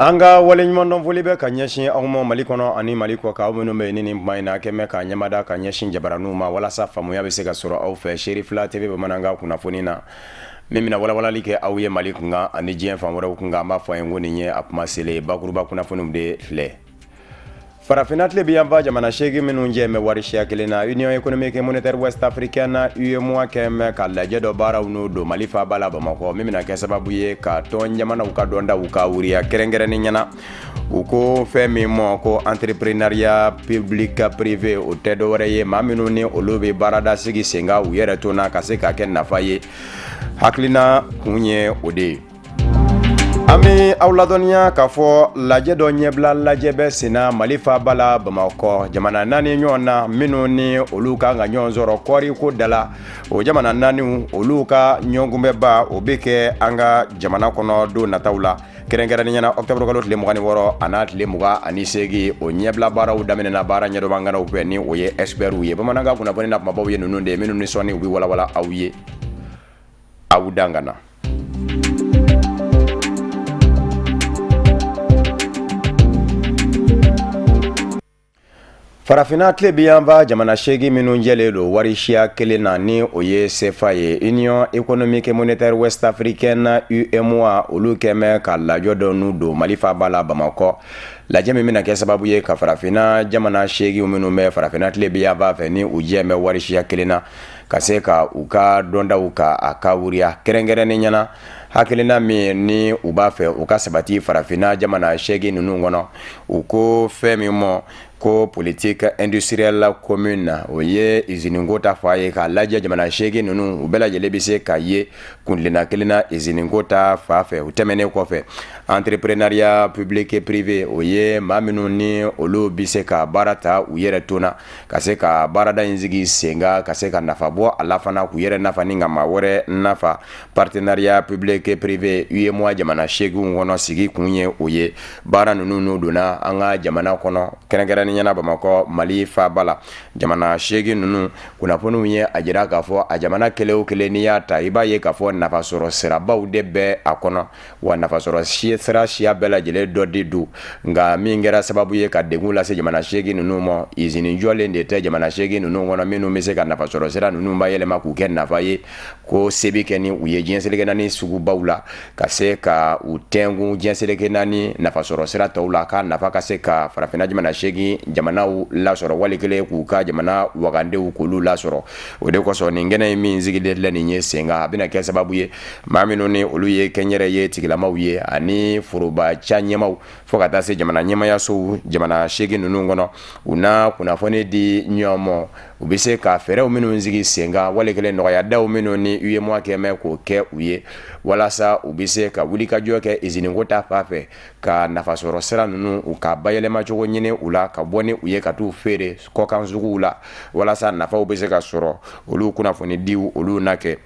Anga wale ɲuman foli bɛ ka ɲɛsin aw ma Mali kɔnɔ ani Mali kɔ kan aw minnu bɛ ni kuma in na kɛmɛ ka ɲɛmada ka ɲɛsin jabaraniw ma walasa faamuya bɛ se ka sɔrɔ aw fɛ Seri 2 TV bamanankan kunnafoni na min bɛna walawalali kɛ aw ye Mali kunkan ani diɲɛ fan wɛrɛw kunkan an b'a fɔ an ye ko nin ye a kuma selen bakuruba kunnafoniw de filɛ. Farafinna tile bɛ yan ba jamana 8 minnu jɛ mɛ wari siya kelen na Union économique et monétaire West Africaine UEMOA kɛmɛ ka lajɛ dɔ baaraw n'o don Mali faaba la Bamakɔ min bɛna kɛ sababu ye ka tɔn jamanaw ka dɔndaw ka wuriya kɛrɛnkɛrɛnni ɲɛna u ko fɛn min mɔ ko entrepreneuriat public privé o tɛ dɔwɛrɛ ye maa minnu ni olu bɛ baarada sigi sen kan u yɛrɛ to na ka se ka kɛ nafa ye hakilina kun ye o de ye. An bɛ aw ladɔnniya k'a fɔ lajɛ dɔ ɲɛbila lajɛ bɛ senna Mali faaba la Bamakɔ jamana 4 ɲɔgɔn na minnu ni olu ka kan ka ɲɔgɔn sɔrɔ kɔɔri ko da la o jamana 4 olu ka ɲɔgɔnkunbɛba o bɛ kɛ an ka jamana kɔnɔ don nataw la kɛrɛnkɛrɛnnen ɲɛna octobre kalo tile 26 a n'a tile 28 o ɲɛbila baaraw daminɛna baara ɲɛdɔbanganaw fɛ ni o ye experts ye bamanankan kunnafoni na kumabaw ye ninnu de minnu ni sɔnni u bɛ walawala aw ye aw dangana. Farafinna tile bɛ yan ba jamana 8 minnu jɛlen don wari siya kelen na ni o ye CFA ye Union économique et monétaire West Africaine UEMOA olu kɛmɛ ka lajɛ dɔ n'u don Mali faaba la Bamakɔ lajɛ min bɛna kɛ sababu ye ka farafinna jamana 8 minnu bɛ farafinna tile bɛ yan ba fɛ ni u jɛ mɛ wari siya kelen na ka se ka u ka dɔndaw ka a ka wuriya kɛrɛnkɛrɛnni ɲɛna hakilina min ni u b'a fɛ u ka sabati farafinna jamana 8 ninnu kɔnɔ u ko fɛn min mɔ ko politique industrielle commune na o ye usine ko ta fɔ a ye k'a lajɛ jamana 8 ninnu u bɛɛ lajɛlen bɛ se ka ye kuntilenna kelen na usine ko ta fa fɛ u tɛmɛnen kɔfɛ entrepreneuriat public et privé o ye maa minnu ni olu bɛ se ka baara ta u yɛrɛ to na ka se ka baarada in sigi sen kan ka se ka nafa bɔ a la fana k'u yɛrɛ nafa ni ka maa wɛrɛ nafa partenariat public et privé UEMOA jamana 8 kɔnɔ sigi kun ye o ye baara ninnu n'u donna an ka jamana kɔnɔ kɛrɛnkɛrɛnni ɲɛna Bamakɔ Mali faaba la jamana 8 ninnu kunnafoniw ye a jira k'a fɔ a jamana kelen o kelen n'i y'a ta i b'a ye k'a fɔ nafasɔrɔ sirabaw de bɛ a kɔnɔ wa nafasɔrɔ sira siya bɛɛ lajɛlen dɔ de don nka min kɛra sababu ye ka degun lase jamana 8 ninnu ma usine jɔlen de tɛ jamana 8 ninnu kɔnɔ minnu bɛ se ka nafasɔrɔ sira ninnu bayɛlɛma k'u kɛ nafa ye ko se bɛ kɛ ni u ye diɲɛ seleke naani sugubaw la ka se ka u tɛngun diɲɛ seleke naani nafasɔrɔ sira tɔw la ka nafa ka se ka farafinna jamana 8 jamanaw lasɔrɔ wali kelen k'u ka jamana wagandenw k'olu lasɔrɔ o de kosɔn nin kɛnɛ min sigilen filɛ nin ye sen kan a bɛna kɛ sababu ye maa minnu ni olu ye kɛnyɛrɛ ye tigilamaw ye ani foroba ca ɲɛmaw fo ka taa se jamana ɲɛmayasow jamana 8 ninnu kɔnɔ u na kunnafoni di ɲɔgɔn ma u bɛ se ka fɛɛrɛw minnu sigi sen kan wali kelen nɔgɔyadaw minnu ni UEMOA kɛmɛ k'o kɛ u ye walasa u bɛ se ka wulikajɔ kɛ usine ko ta fan fɛ ka nafasɔrɔ sira ninnu u ka bayɛlɛma cogo ɲini u la ka bɔ ni u ye ka t'u feere kɔkan suguw la walasa nafaw bɛ se ka sɔrɔ olu kunnafoni diw olu na kɛ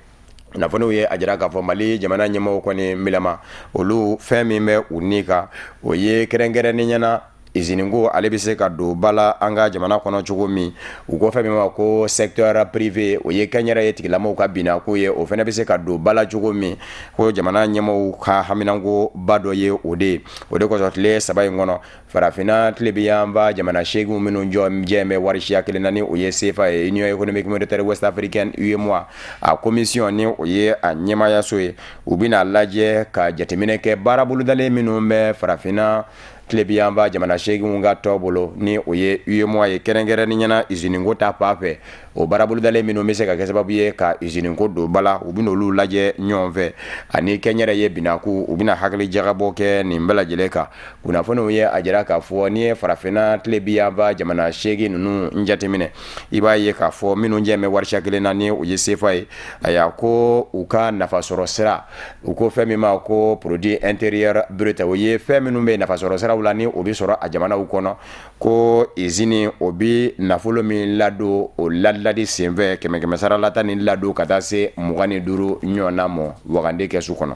kunnafoniw ye a jira k'a fɔ Mali jamana ɲɛmɔgɔw kɔni milama olu fɛn min bɛ u ni kan o ye kɛrɛnkɛrɛnni ɲɛna usine ko ale bɛ se ka don ba la an ka jamana kɔnɔ cogo min u ko fɛn min ma ko secteur privé o ye kɛnyɛrɛ ye tigilamaw ka binna ko ye o fana bɛ se ka don ba la cogo min ko jamana ɲɛmɔgɔw ka haminanko ba dɔ ye o de kosɔn tile 3 in kɔnɔ farafinna tile bɛ yan ba jamana 8 minnu jɛ bɛ wari siya kelen na ni o ye CFA ye Union économique monétaire West Africaine UEMOA a commission ni o ye a ɲɛmayaso ye u bɛna lajɛ ka jateminɛ kɛ baara bolodalen minnu bɛ farafinna tile bɛ yan ba jamana 8 ka tɔ bolo ni o ye UEMOA ye kɛrɛnkɛrɛnni ɲɛna usine ko ta fan fɛ o baara bolodalen minnu bɛ se ka kɛ sababu ye ka usine ko don ba la u bɛna olu lajɛ ɲɔgɔn fɛ ani kɛnyɛrɛ ye binaku u bɛna hakili jagabɔ kɛ nin bɛɛ lajɛlen kan kunnafoniw ye a jira k'a fɔ n'i ye farafinna tile bɛ yan ba jamana 8 ninnu jateminɛ i b'a ye k'a fɔ minnu jɛ bɛ wari siya kelen na ni o ye CFA ye a y'a ko u ka nafasɔrɔ sira u ko fɛn min ma ko produit intérieur brut o ye fɛn minnu bɛ nafasɔrɔ siraw la ni o bɛ sɔrɔ a jamanaw kɔnɔ ko usine o bɛ nafolo min ladon o ladiladi senfɛ 100 sara la ta ni ladon ka taa se 25 ɲɔgɔnna ma wagande kɛsu kɔnɔ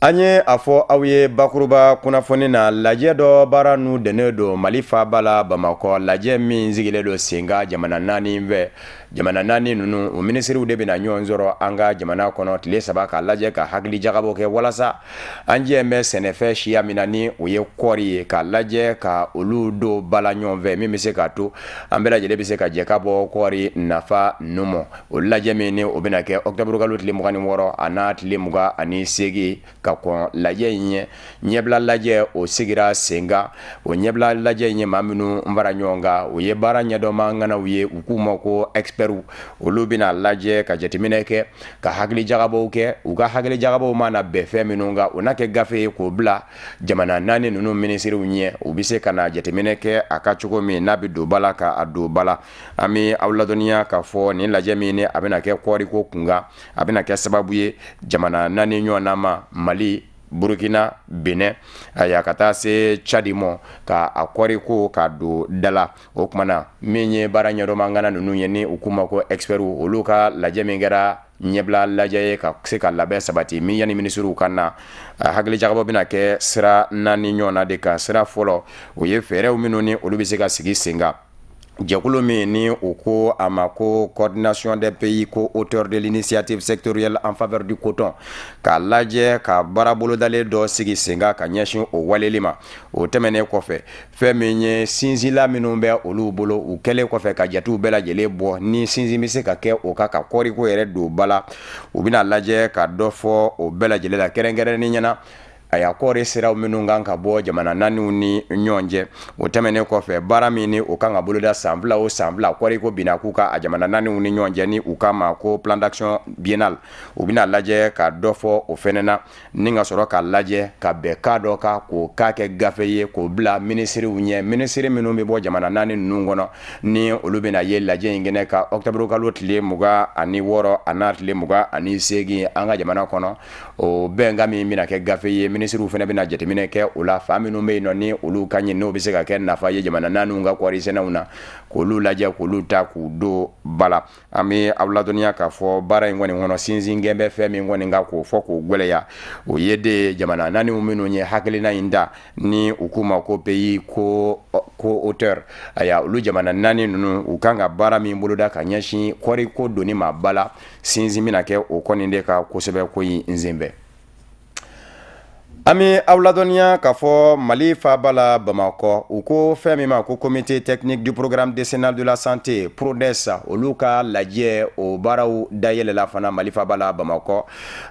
Anye afo awie bakuruba kunnafoni na lajɛ dɔ baara nu dɛnɛ do Mali faaba la Bamakɔ lajɛ min sigilen do senga jamana naani fɛ jamana naani nunu o minisiriw de bɛna ɲɔgɔn sɔrɔ an ka jamana kɔnɔ tile 3 ka lajɛ ka hakili jagabɔ kɛ walasa an jɛ bɛ sɛnɛfɛn siya min na ni o ye kɔɔri ye ka lajɛ ka olu do bala ɲɔgɔn fɛ min bɛ se ka to an bɛɛ lajɛlen bɛ se ka jɛ ka bɔ kɔɔri nafa numɔ o lajɛ min ni o bɛna kɛ octobre kalo tile 26 a n'a tile 28 ka kɔn lajɛ in ɲɛ ɲɛbila lajɛ o sigira senga o ɲɛbila lajɛ in ye maa minnu fara ɲɔgɔn kan o ye baara ɲɛdɔnma ŋanaw ye u k'u ma ko experts olu bɛna lajɛ ka jateminɛ kɛ ka hakili jagabɔw kɛ u ka hakili jagabɔw mana bɛn fɛn minnu kan o n'a kɛ gafe ye k'o bila jamana naani ninnu minisiriw ɲɛ u bɛ se ka na jateminɛ kɛ a ka cogo min n'a bɛ don ba la ka a don ba la an bɛ aw ladɔnniya k'a fɔ nin lajɛ min ni a bɛna kɛ kɔɔriko kunkan a bɛna kɛ sababu ye jamana naani ɲɔgɔnna ma Mali Burkina Benin aya ka taa se Chadi mɔ ka a kɔɔriko ka don dala o kumana min ye baara ɲɛdɔnma ŋana ninnu ye ni u k'u ma ko experts olu ka lajɛ min kɛra ɲɛbila lajɛ ye ka se ka labɛn sabati min yani minisiriw ka na hakili jagabɔ bɛna kɛ sira naani ɲɔgɔnna de ka sira fɔlɔ o ye fɛɛrɛw minnu ni olu bɛ se ka sigi sen kan jɛkulu min ni o ko a ma ko coordination des pays co-auteurs de l'initiative sectorielle en faveur du coton k'a lajɛ ka baara bolodalen dɔ sigi sen kan ka ɲɛsin o waleli ma o tɛmɛnen kɔfɛ fɛn min ye sinsinla minnu bɛ olu bolo u kɛlen kɔfɛ ka jatew bɛɛ lajɛlen bɔ ni sinsin bɛ se ka kɛ o ka kɔɔriko yɛrɛ don ba la u bɛna lajɛ ka dɔ fɔ o bɛɛ lajɛlen la kɛrɛnkɛrɛnni ɲɛna a y'a kɔɔri siraw minnu kan ka bɔ jamana naaniw ni ɲɔgɔn cɛ o tɛmɛnen kɔfɛ baara min ni o kan ka boloda san fila o san fila kɔɔriko binna k'u ka a jamana naaniw ni ɲɔgɔn cɛ ni u k'a ma ko plan d'action biennal u bɛna lajɛ ka dɔ fɔ o fɛnɛ na ni ka sɔrɔ ka lajɛ ka bɛn ka dɔ kan k'o k'a kɛ gafe ye k'o bila minisiriw ɲɛ minisiri minnu bɛ bɔ jamana naani ninnu kɔnɔ ni olu bɛna ye lajɛ in kɛnɛ ka octobre kalo tile 26 a n'a tile 28 an ka jamana kɔnɔ o bɛnkan min bɛna kɛ gafe ye minisiriw fana bɛna jateminɛ kɛ o la fa minnu bɛ yen nɔ ni olu ka ɲi n'o bɛ se ka kɛ nafa ye jamana naaniw ka kɔɔri sɛnɛw na k'olu lajɛ k'olu ta k'u don ba la an bɛ aw ladɔnniya k'a fɔ baara in kɔni kɔnɔ sinsin gɛn bɛ fɛn min kɔni kan k'o fɔ k'o gwɛlɛya o ye de jamana naaniw minnu ye hakilina in da ni u k'u ma ko pays co-auteur aya olu jamana naani ninnu u kan ka baara min boloda ka ɲɛsin kɔɔriko donni ma ba la sinsin bɛna kɛ o kɔni de ka kosɛbɛ ko in senfɛ. Ami aw ladɔnniya k'a fɔ Mali faaba la Bamakɔ u ko fɛn min ma ko comité technique du programme décennal de la santé PRODES olu ka lajɛ o baaraw dayɛlɛla fana Mali faaba la Bamakɔ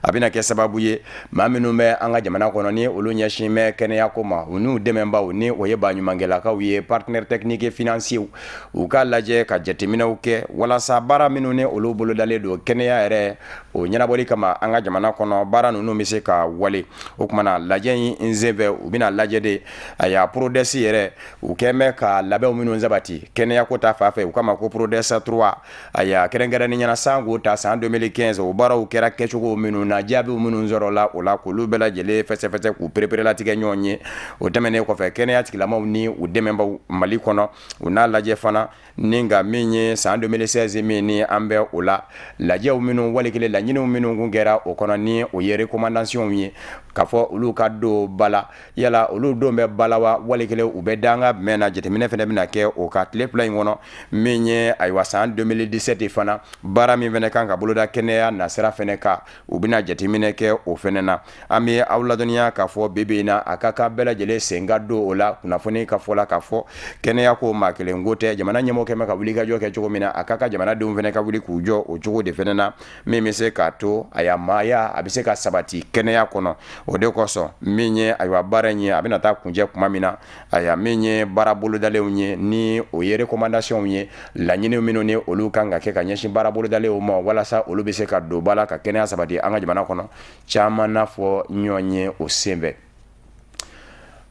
a bɛna kɛ sababu ye maa minnu bɛ an ka jamana kɔnɔ ni olu ɲɛsin bɛ kɛnɛyako ma u n'u dɛmɛbaaw ni o ye baɲumankɛlakaw ye partenaires techniques et financiers u ka lajɛ ka jateminɛw kɛ walasa baara minnu ni olu bolodalen don kɛnɛya yɛrɛ o ɲɛnabɔli kama an ka jamana kɔnɔ baara ninnu bɛ se ka wale o kumana lajɛ in senfɛ u bɛna lajɛ de a y'a PRODES yɛrɛ u kɛn bɛ ka labɛnw minnu sabati kɛnɛyako ta fan fɛ u kama ko PRODES 3 a y'a kɛrɛnkɛrɛnni ɲɛna san k'o ta san 2015 o baaraw kɛra kɛcogo minnu na jaabiw minnu sɔrɔ la o la k'olu bɛɛ lajɛlen fɛsɛfɛsɛ k'u pereperelatigɛ ɲɔgɔn ye o tɛmɛnen kɔfɛ kɛnɛya tigilamaw ni u dɛmɛbaaw Mali kɔnɔ u n'a lajɛ fana ni nka min ye san 2016 min ni an bɛ o la lajɛw minnu walikelen laɲiniw minnu kun kɛra o kɔnɔ ni o ye recommandation ye k'a fɔ olu ka don bala yala olu don bɛ bala wa walikelen u bɛ danga mɛn na jateminɛ fana bɛna kɛ o ka tile fila in kɔnɔ min ye ayiwa san 2017 fana baara min fana kan ka boloda kɛnɛya nasira fana kan u bɛna jateminɛ kɛ o fana na an bɛ aw ladɔnniya k'a fɔ bi in na a ka kan bɛɛ lajɛlen sen ka don o la kunnafoni ka fɔ la k'a fɔ kɛnɛya ko maa kelen ko tɛ jamana ɲɛmɔgɔ kɛmɛ ka wuli ka jɔ kɛ cogo min na a ka kan jamanadenw fana ka wuli k'u jɔ o cogo de fana na min bɛ se k'a to a ya maaya a bɛ se ka sabati kɛnɛya kɔnɔ o de kosɔn min ye ayiwa baara in ye a bɛna taa kuncɛ tuma min na aya min ye baara bolodalenw ye ni o ye recommandation ye laɲiniw minnu ni olu kan ka kɛ ka ɲɛsin baara bolodalenw ma walasa olu bɛ se ka don ba la ka kɛnɛya sabati an ka jamana kɔnɔ caman n'a fɔ ɲɔgɔn ye o senfɛ.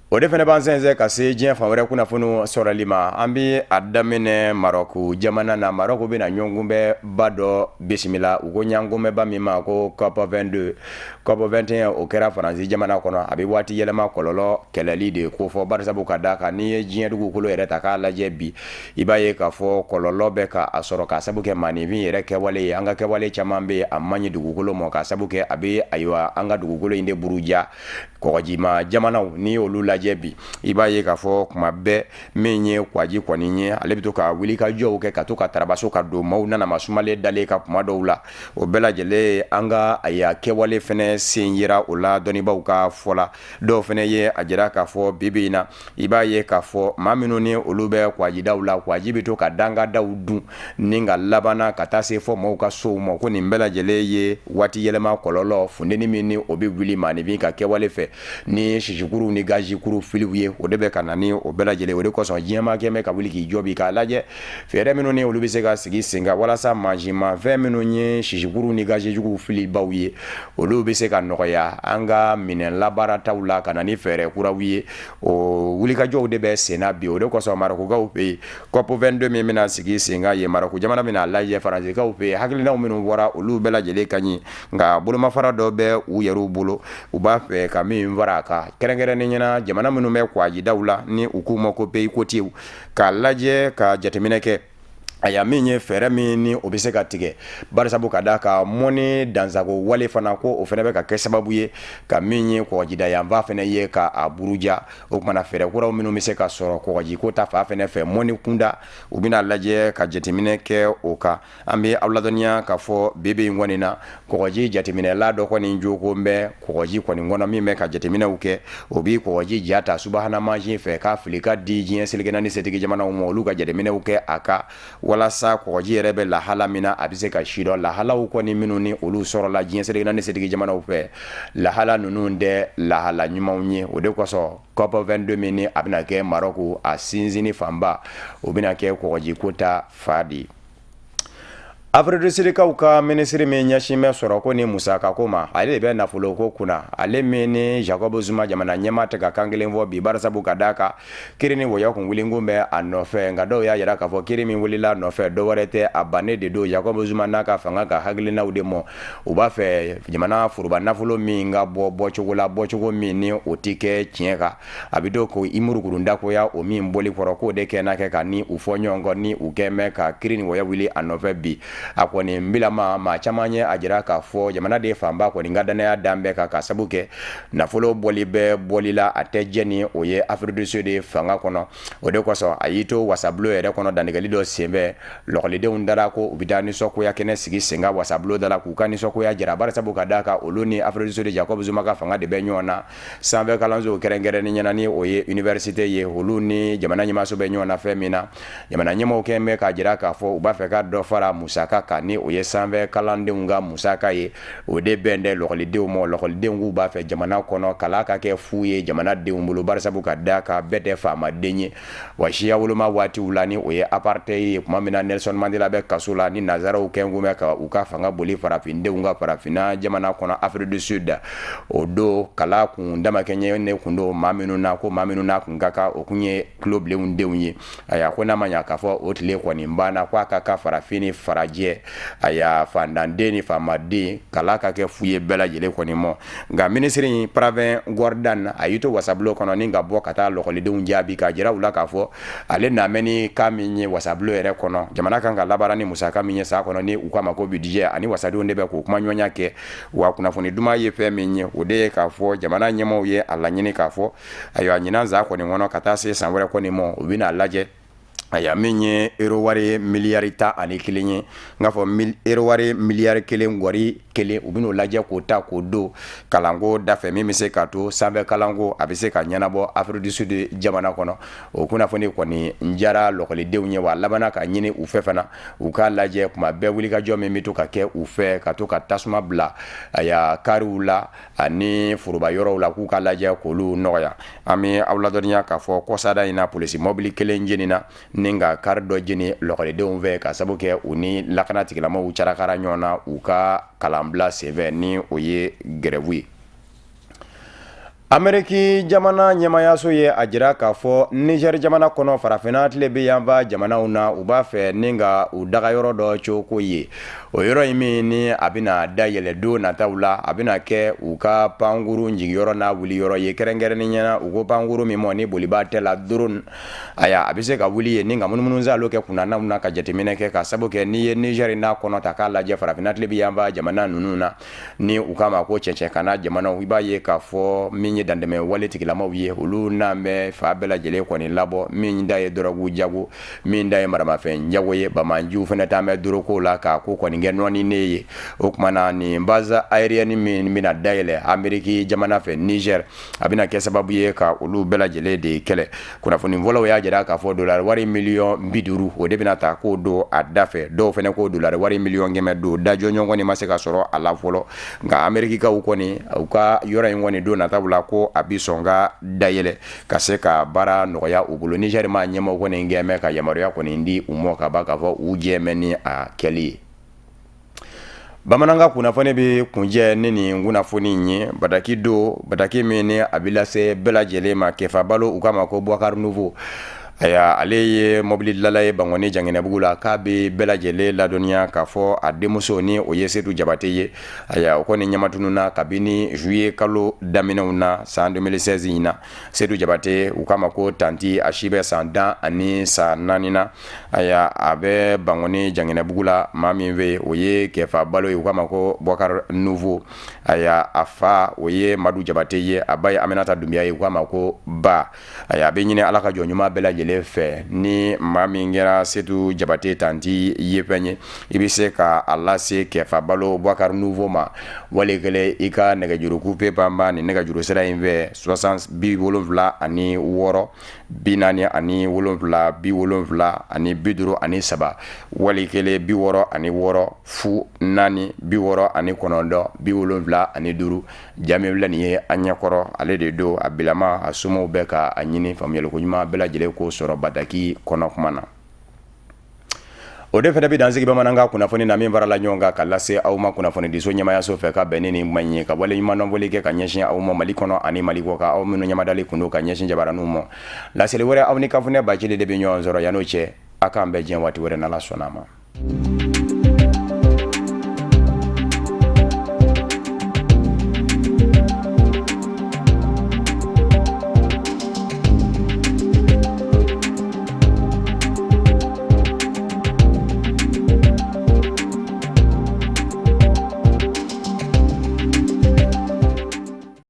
O de fana b'an sɛnsɛn ka se diɲɛ fan wɛrɛ kunnafoniw sɔrɔli ma an bi a daminɛ Marɔku jamana na. Marɔku bɛna ɲɔngɔnbɛba dɔ bisimila u ko ɲɔngɔnbɛba min ma ko COP 22 COP 21 o kɛra Faransi jamana kɔnɔ. A bɛ waati yɛlɛma kɔlɔlɔ kɛlɛli de ko fɔ barisabu ka d'a kan n'i ye diɲɛ dugukolo yɛrɛ ta k'a lajɛ bi i b'a ye k'a fɔ kɔlɔlɔ bɛ ka a sɔrɔ k'a sabu kɛ maanifin yɛrɛ kɛwale ye. An ka kɛwale caman bɛ yen a man ɲi dugukolo ma k'a sabu kɛ a bɛ ayiwa an ka dugukolo in de buruja. Kɔgɔjima jamanaw n'i y'olu lajɛ bi i b'a ye k'a fɔ kuma bɛɛ min ye Kɔgɔji kɔni ye ale bɛ to ka wuli ka jɔw kɛ ka to ka tarabaso ka don maaw nana masumalen dalen ka kuma dɔw la. O bɛɛ lajɛlen an ka kɛwale fɛnɛ sen yira o la dɔnnibaaw ka fɔ la. Dɔw fɛnɛ ye a jira k'a fɔ bibi in na i b'a ye k'a fɔ maa minnu ni olu bɛ Kɔgɔjidaw la Kɔgɔji bɛ to ka dangadaw dun ni ka labanna ka taa se fɔ maaw ka sow ma ko nin bɛɛ lajɛlen ye waati yɛlɛma kɔlɔlɔ funteni min ni o bɛ wuli maanifin ka kɛwale fɛ ni sisikuru ni gazikuru filiw ye o de bɛ ka na ni o bɛɛ lajɛlen. O de kosɔn diɲɛmakɛ bɛ ka wuli k'i jɔ bi k'a lajɛ fɛɛrɛ minnu ni olu bɛ se ka sigi sen kan walasa mansinmafɛn minnu ye sisikuru ni gazijuguw filibaw ye olu bɛ se ka nɔgɔya an ka minɛn labaarataw la ka na ni fɛɛrɛ kuraw ye. O wulikajɔw de bɛ sen na bi. O de kosɔn Marɔkukaw fɛ yen COP 22 min bɛna sigi sen kan yen Marɔku jamana bɛna lajɛ Faransikaw fɛ yen hakilinaw minnu bɔra olu bɛɛ lajɛlen ka ɲi nka bolomafara dɔ bɛ u yɛrɛw bolo u b'a fɛ ka min fara a kan kɛrɛnkɛrɛnnen ɲɛna jamana minnu bɛ Kɔgɔjidaw la ni u k'u ma ko pays côtiers k'a lajɛ ka jateminɛ kɛ a ya min ye fɛɛrɛ min ni o bɛ se ka tigɛ barisabu ka d'a kan mɔni dansago wale fana ko o fana bɛ ka kɛ sababu ye ka min ye Kɔgɔjida yanfan fana ye ka a buruja. O kumana fɛɛrɛ kuraw minnu bɛ se ka sɔrɔ Kɔgɔji ko ta fan fana fɛ mɔni kunda u bɛna lajɛ ka jateminɛ kɛ o kan. An bɛ aw ladɔnniya k'a fɔ bibi in kɔni na Kɔgɔji jateminɛla dɔ kɔni joko bɛ Kɔgɔji kɔni kɔnɔ min bɛ ka jateminɛw kɛ o bɛ Kɔgɔji ja ta subahana mansin fɛ k'a fili ka di diɲɛ selekena ni setigi jamanaw ma olu ka jateminɛw kɛ a kan walasa Kɔgɔji yɛrɛ bɛ lahala min na a bɛ se ka si dɔn lahalaw kɔni minnu ni olu sɔrɔla diɲɛ selekena ni setigi jamanaw fɛ lahala ninnu tɛ lahala ɲumanw ye. O de kosɔn COP 22 min ni a bɛna kɛ Marɔku a sinsinni fanba o bɛna kɛ Kɔgɔji ko ta fa di. Afrodisirikaw ka minisiri min ɲɛsin bɛ sɔrɔko ni musakako ma ale de bɛ nafoloko kunna ale min ni Jacob Zuma jamana ɲɛmaa tɛ ka kan kelen fɔ bi barisabu ka d'a kan kiri ni wɔyɔ kun wulinkun bɛ a nɔfɛ nka dɔw y'a jira k'a fɔ kiri min wulila nɔfɛ dɔwɛrɛ tɛ a bannen de don Jacob Zuma n'a ka fanga ka hakilinaw de mɔ u b'a fɛ jamana foroba nafolo min ka bɔ bɔcogo la bɔcogo min ni o tɛ kɛ tiɲɛ kan a bɛ don ko i murukurundakoya o min bɔli kɔrɔ k'o de kɛ n'a kɛ ka ni u fɔ ɲɔgɔn kɔ ni u kɛ mɛ ka kiri ni wɔyɔ wuli a nɔfɛ bi. A kɔni bilama maa caman ye a jira k'a fɔ jamana de fanba kɔni ka danaya dan bɛɛ kan ka sabu kɛ nafolo bɔli bɛ bɔli la a tɛ jɛ ni o ye Afrique du Sud de fanga kɔnɔ. O de kosɔn a y'i to wasabulo yɛrɛ kɔnɔ dantigɛli dɔ senfɛ lɔgɔlidenw dara ko u bɛ taa nisɔngoya kɛnɛ sigi sen kan wasabulo da la k'u ka nisɔngoya jira barisabu ka d'a kan olu ni Afrique du Sud Jacob Zuma ka fanga de bɛ ɲɔgɔn na sanfɛ kalanso kɛrɛnkɛrɛnnen ɲɛna ni o ye université ye olu ni jamana ɲɛmaaso bɛ ɲɔgɔn na fɛn min na jamana ɲɛmaaw kɛn bɛ k'a jira k'a fɔ u b'a fɛ ka dɔ fara musaka kan ni o ye sanfɛ kalandenw ka musaka ye o de bɛn tɛ lɔgɔlidenw ma lɔgɔlidenw k'u b'a fɛ jamana kɔnɔ kalan ka kɛ fu ye jamanadenw bolo barisabu ka d'a kan bɛɛ tɛ faamaden ye wa siya woloma waatiw la ni o ye apartheid ye tuma min na Nelson Mandela bɛ kaso la ni nazaraw kɛn kun bɛ ka u ka fanga boli farafindenw ka farafinna jamana kɔnɔ Afrique du Sud o don kala kun damakɛɲɛ ne kun don maa minnu na ko maa minnu na kun ka kan o kun ye tulobilenw denw ye aya ko n'a ma ɲa k'a fɔ o tile kɔni banna ko a ka kan farafin ni farajɛ aya fandanden ni faamaden kala ka kɛ fu ye bɛɛ lajɛlen kɔni mɔ nka minisiri Pravin Gordhan a y'i to wasabulo kɔnɔ ni ka bɔ ka taa lɔgɔlidenw jaabi k'a jira u la k'a fɔ ale namɛ ni kan min ye wasabulo yɛrɛ kɔnɔ jamana kan ka labaara ni musaka min ye sa kɔnɔ ni u k'a ma ko budget ani wasadenw de bɛ k'o kuma ɲɔgɔnya kɛ wa kunnafoni duman ye fɛn min ye o de ye k'a fɔ jamana ɲɛmaaw ye a laɲini k'a fɔ ayiwa ɲinan zan kɔni kɔnɔ ka taa se san wɛrɛ kɔni mɔ u bɛna lajɛ aya min ye euro wari miliyari 11 ye nka fɔ euro wari miliyari 1 wari kelen u bɛn'o lajɛ k'o ta k'o don kalanko dafɛ min bɛ se ka to sanfɛ kalanko a bɛ se ka ɲɛnabɔ Afrique du Sud jamana kɔnɔ o kunnafoni kɔni n diyara lɔgɔlidenw ye wa labanna ka ɲini u fɛ fana u k'a lajɛ kuma bɛɛ wulikajɔ min bɛ to ka kɛ u fɛ ka to ka tasuma bila aya kariw la ani foroba yɔrɔw la k'u k'a lajɛ k'olu nɔgɔya an bɛ aw ladɔnniya k'a fɔ kɔsada in na polisi mɔbili kelen jenina ni ka kari dɔ jeni lɔgɔlidenw fɛ ka sabu kɛ u ni lakana tigilamɔgɔw carakara ɲɔgɔn na u ka kalanbila senfɛ ni o ye grève ye Ameriki jamana ɲɛmayaso ye a jira k'a fɔ Niger jamana kɔnɔ farafinna tile bɛ yanfa jamanaw na u b'a fɛ ni ka u dagayɔrɔ dɔ cogo ye o yɔrɔ in min ni a bɛna dayɛlɛ don nataw la a bɛna kɛ u ka pankuru jigiyɔrɔ n'a wuliyɔrɔ ye kɛrɛnkɛrɛnnen ɲɛna u ko pankuru min mɔ ni bolibaa tɛ la drone a bɛ se ka wuli ye ni ka munumunu zalo kɛ kunnanaw na ka jateminɛ kɛ ka sabu kɛ ni ye Niger n'a kɔnɔ ta k'a lajɛ farafinna tile bɛ yanfa jamana ninnu na ni u k'a ma ko cɛncɛn kana jamanaw i b'a ye k'a fɔ min ye dandɛmɛ wale tigilamaw ye olu n'an bɛ fa bɛɛ lajɛlen kɔni labɔ min da ye dɔrɔgu jago min da ye maramafɛn jago ye bamanjiw fɛnɛ t'an bɛ doroko la k'a ko kɔni kɛ nɔni ne ye o kumana nin base aérienne min bɛna dayɛlɛ Ameriki jamana fɛ Niger a bɛna kɛ sababu ye ka olu bɛɛ lajɛlen de kɛlɛ kunnafoni fɔlɔw y'a jira k'a fɔ dollar wari miliyɔn 50 o de bɛna ta k'o don a da fɛ dɔw fɛnɛ ko dollar wari miliyɔn 100 don dajɔɲɔgɔn kɔni ma se ka sɔrɔ a la fɔlɔ nka Amerikikaw kɔni u ka yɔrɔ in kɔni don nataw la ko a bi sɔn ka dayɛlɛ ka se ka baara nɔgɔya u bolo Niger ma ɲɛmɔgɔ kɔni gɛmɛ ka yamaruya kɔni di u mɔ ka ba k'a fɔ u jɛmɛ ni a kɛli ye bamanankan kunnafoni bɛ kunjɛ ni nin kunnafoni in ye bataki min ni a bɛ lase bɛɛ lajɛlen ma Kefa Balo u k'a ma ko Boubacar Nouveau ale ye mobili dilanla ye Bangoni Janginɛbugu la k'a bɛ bɛɛ lajɛlen ladɔnniya k'a fɔ a denmuso ni o ye Setu Jabate ye o kɔni ɲamatununa kabini juillet kalo daminɛw na san 2016 in na Setu Jabate u k'a ma ko tanti a si bɛ san 10 ani san 4 na a bɛ Bangoni Janginɛbugu la maa min bɛ yen o ye Kefa Balo ye u k'a ma ko Boubacar Nouveau a fa o ye Madu Jabate ye a ba ye Aminata Dumbiya ye u k'a ma ko Ba a bɛ ɲini Ala ka jɔn ɲuman bɛɛ lajɛlen fɛ ni maa min kɛra Setu Jabate tanti ye fɛn ye i bɛ se ka a lase Kefa Balo Boubacar Nouveau ma wali kɛlen i ka nɛgɛjuru coupe banba ni nɛgɛjuru sira in fɛ 76 ani 6 47 ani 7 70 ani 53 wali kɛlen 66 ani 6 fu 4 69 ani 9 ani 5 jaabi bila nin ye an ɲɛkɔrɔ ale de don a bilama a somaw bɛ ka a ɲini faamuyali ko ɲuman bɛɛ lajɛlen ko sɔrɔ bataki kɔnɔ kuma na o de fɛnɛ bɛ dansigi bamanankan kunnafoni na min farala ɲɔgɔn kan ka lase aw ma kunnafoni diso ɲɛmayaso fɛ ka bɛn ni nin man ɲi ka wale ɲuman dɔnbɔli kɛ ka ɲɛsin aw ma Mali kɔnɔ ani Mali kɔ kan aw minnu ɲamadali kun don ka ɲɛsin jabaraniw ma laseli wɛrɛ aw ni kafunɛ bacili de bɛ ɲɔgɔn sɔrɔ yan'o cɛ a k'an bɛn diɲɛ waati wɛrɛ n'Ala sɔnn'a ma